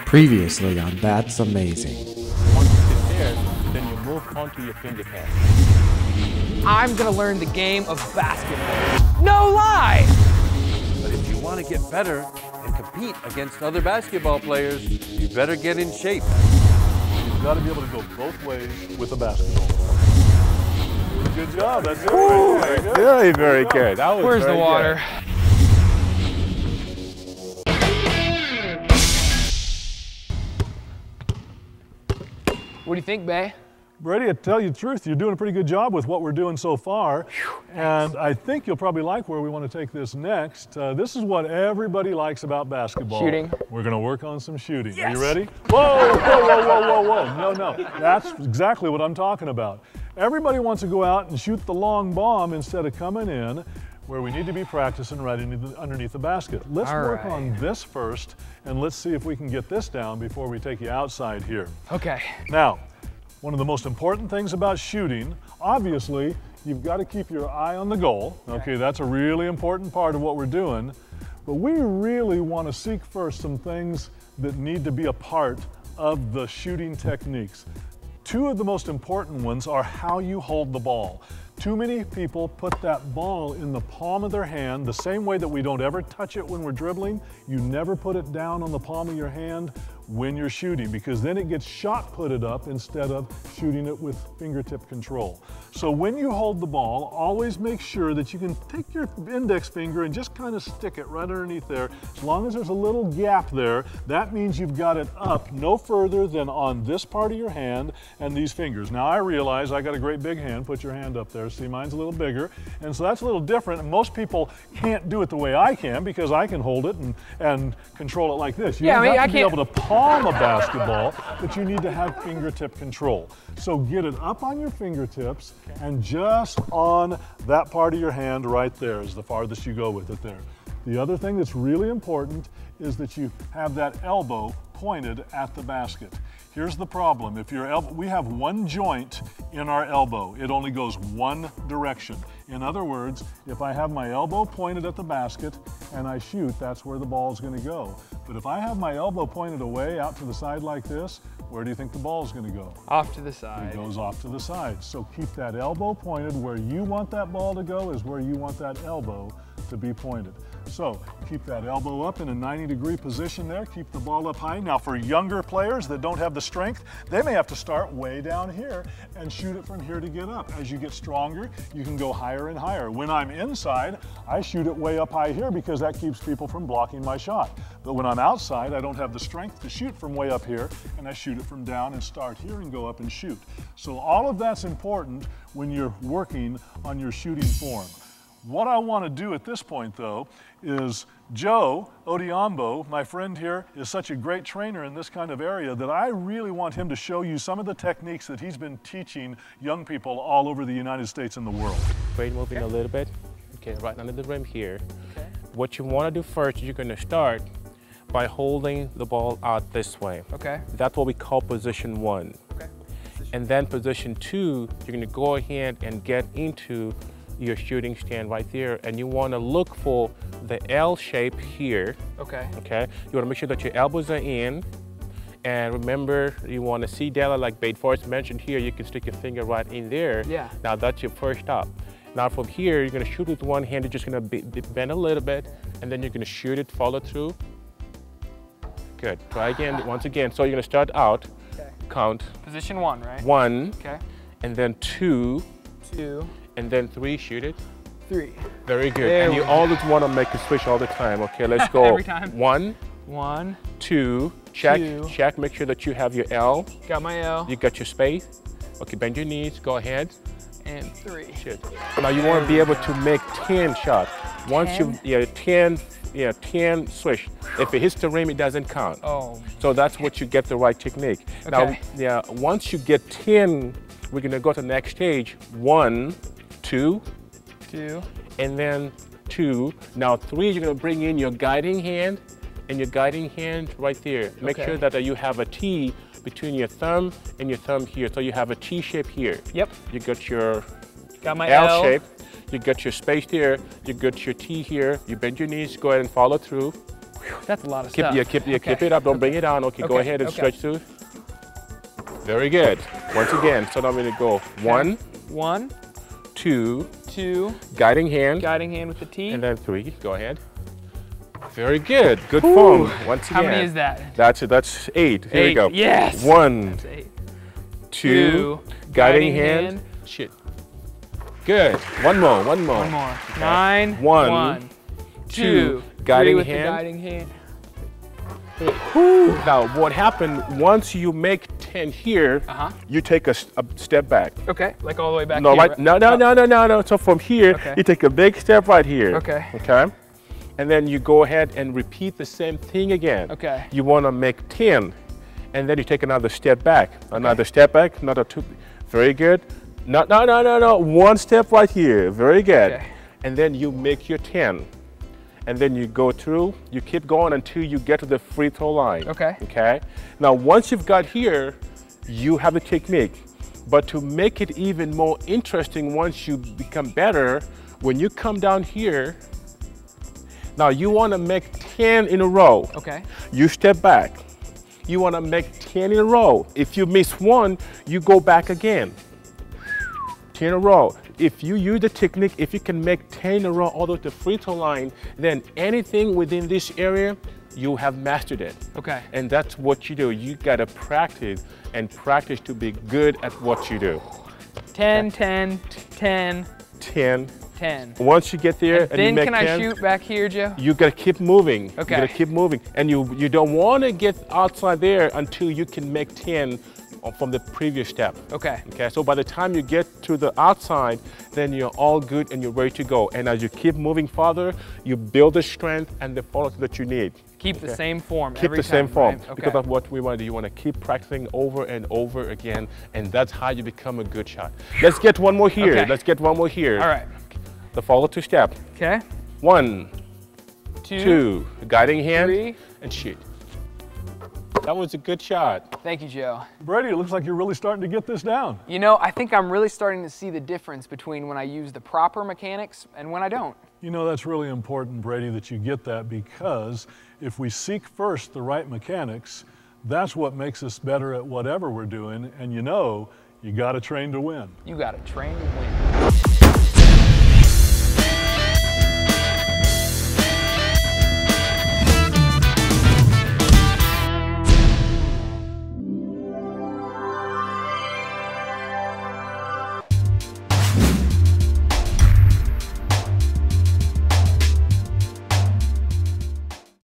Previously on That's Amazing. Once you get there, then you move onto your finger pass. I'm gonna learn the game of basketball. No lie! But if you want to get better and compete against other basketball players, you better get in shape. You've got to be able to go both ways with a basketball. Good job. That's very good. Very, very good. That was Where's very the water? Good. What do you think, Bay? Brady, to tell you the truth, you're doing a pretty good job with what we're doing so far. And I think you'll probably like where we want to take this next. This is what everybody likes about basketball. Shooting. We're going to work on some shooting. Yes. Are you ready? Whoa, whoa, whoa, whoa, whoa, whoa. No. That's exactly what I'm talking about. Everybody wants to go out and shoot the long bomb instead of coming in where we need to be practicing right underneath the basket. Let's work on this first, and let's see if we can get this down before we take you outside here. Okay. Now, one of the most important things about shooting, obviously, you've got to keep your eye on the goal. Okay, that's a really important part of what we're doing. But we really want to seek first some things that need to be a part of the shooting techniques. Two of the most important ones are how you hold the ball. Too many people put that ball in the palm of their hand the same way that we don't ever touch it when we're dribbling. You never put it down on the palm of your hand when you're shooting, because then it gets shot putted up instead of shooting it with fingertip control. So when you hold the ball, always make sure that you can take your index finger and just kind of stick it right underneath there. As long as there's a little gap there, that means you've got it up no further than on this part of your hand and these fingers. Now I realize I got a great big hand. Put your hand up there. See, mine's a little bigger. And so that's a little different. And most people can't do it the way I can, because I can hold it and control it like this. You have to be able to palm a basketball, but you need to have fingertip control. So get it up on your fingertips and just on that part of your hand right there is the farthest you go with it there. The other thing that's really important is that you have that elbow pointed at the basket. Here's the problem. If your elbow, we have one joint in our elbow. It only goes one direction. In other words, if I have my elbow pointed at the basket and I shoot, that's where the ball is going to go. But if I have my elbow pointed away out to the side like this, where do you think the ball is going to go? Off to the side. It goes off to the side. So keep that elbow pointed. Where you want that ball to go is where you want that elbow to be pointed. So keep that elbow up in a 90-degree position there. Keep the ball up high. Now for younger players that don't have the strength, they may have to start way down here and shoot it from here to get up. As you get stronger, you can go higher and higher. When I'm inside, I shoot it way up high here because that keeps people from blocking my shot. But when I'm outside, I don't have the strength to shoot from way up here, and I shoot it from down and start here and go up and shoot. So all of that's important when you're working on your shooting form. What I want to do at this point, though, is Joe Odhiambo, my friend here, is such a great trainer in this kind of area that I really want him to show you some of the techniques that he's been teaching young people all over the United States and the world. Brady, moving a little bit. Okay, right under the rim here. Okay. What you want to do first, you're going to start by holding the ball out this way. Okay. That's what we call position one. Okay. And then position two, you're going to go ahead and get into your shooting stand right there, and you want to look for the L shape here. Okay. Okay. You want to make sure that your elbows are in, and remember, you want to see data like Bay Forrest mentioned here. You can stick your finger right in there. Yeah. Now that's your first stop. Now from here, you're going to shoot with one hand. You're just going to bend a little bit, and then you're going to shoot it, follow through. Good. Try again. Once again. So you're going to start out. Okay. Count. Position one, right? One. Okay. And then two. Two. And then three, shoot it. Three. Very good. And you always want to make a switch all the time. Okay, let's go. Every time. One, two, check, check. Make sure that you have your L. Got my L. You got your space. Okay, bend your knees. Go ahead. And three. Shoot. Now you want to be able to make 10 shots. Once 10? 10 swish. If it hits the rim, it doesn't count. Oh. So that's what you get the right technique. Okay. Now, once you get 10, we're going to go to the next stage. 1, 2, and then 2. Now 3, you're going to bring in your guiding hand, and your guiding hand right there. Make sure that you have a T between your thumb and your thumb here. So you have a T shape here. Yep. You got your L shape. You got your space there. You got your T here. You bend your knees. Go ahead and follow through. That's a lot of stuff. Keep it up. Don't bring it down. Okay, go ahead and stretch through. Very good. Once again, so now I'm going to go 1, 2, guiding hand with the T, and then 3. Go ahead. Very good. Good form. Once again. How many is that? That's 8. Here we go. Yes. 1, That's 8. 2, guiding hand. Shit. Good. One more. Okay. 9. 1, 2, guiding with hand. The guiding hand. Now, what happened once you make 10 here, you take a step back. Okay, like all the way back No, here. right? No. So from here, you take a big step right here. Okay. Okay. And then you go ahead and repeat the same thing again. Okay. You want to make 10, and then you take another step back. Another step back, another 2. Very good. No. 1 step right here. Very good. Okay. And then you make your 10. And then you go through, you keep going until you get to the free throw line. Okay. Okay. Now, once you've got here, you have the technique. But to make it even more interesting, once you become better, when you come down here, now you want to make 10 in a row. Okay. You step back. You want to make 10 in a row. If you miss 1, you go back again. 10 in a row. If you use the technique, if you can make 10 in a row all the way to the free throw line, then anything within this area, you have mastered it. Okay. And that's what you do. You gotta practice and practice to be good at what you do. 10, 10, 10, 10. 10. Once you get there and you then make can 10, I shoot back here, Joe? you gotta keep moving. Okay. You gotta keep moving. And you don't wanna get outside there until you can make 10 from the previous step. Okay. Okay, so by the time you get to the outside, then you're all good and you're ready to go. And as you keep moving farther, you build the strength and the follow that you need. Keep the same form Keep every the same time, form, right? Okay. because that's what we want to do. You want to keep practicing over and over again, and that's how you become a good shot. Let's get one more here. Okay. Let's get one more here. All right. The follow 2 step. Okay. 1, 2, guiding hand, 3, and shoot. That was a good shot. Thank you, Joe. Brady, it looks like you're really starting to get this down. You know, I think I'm really starting to see the difference between when I use the proper mechanics and when I don't. You know, that's really important, Brady, that you get that, because if we seek first the right mechanics, that's what makes us better at whatever we're doing. And you know, you got to train to win. You got to train to win.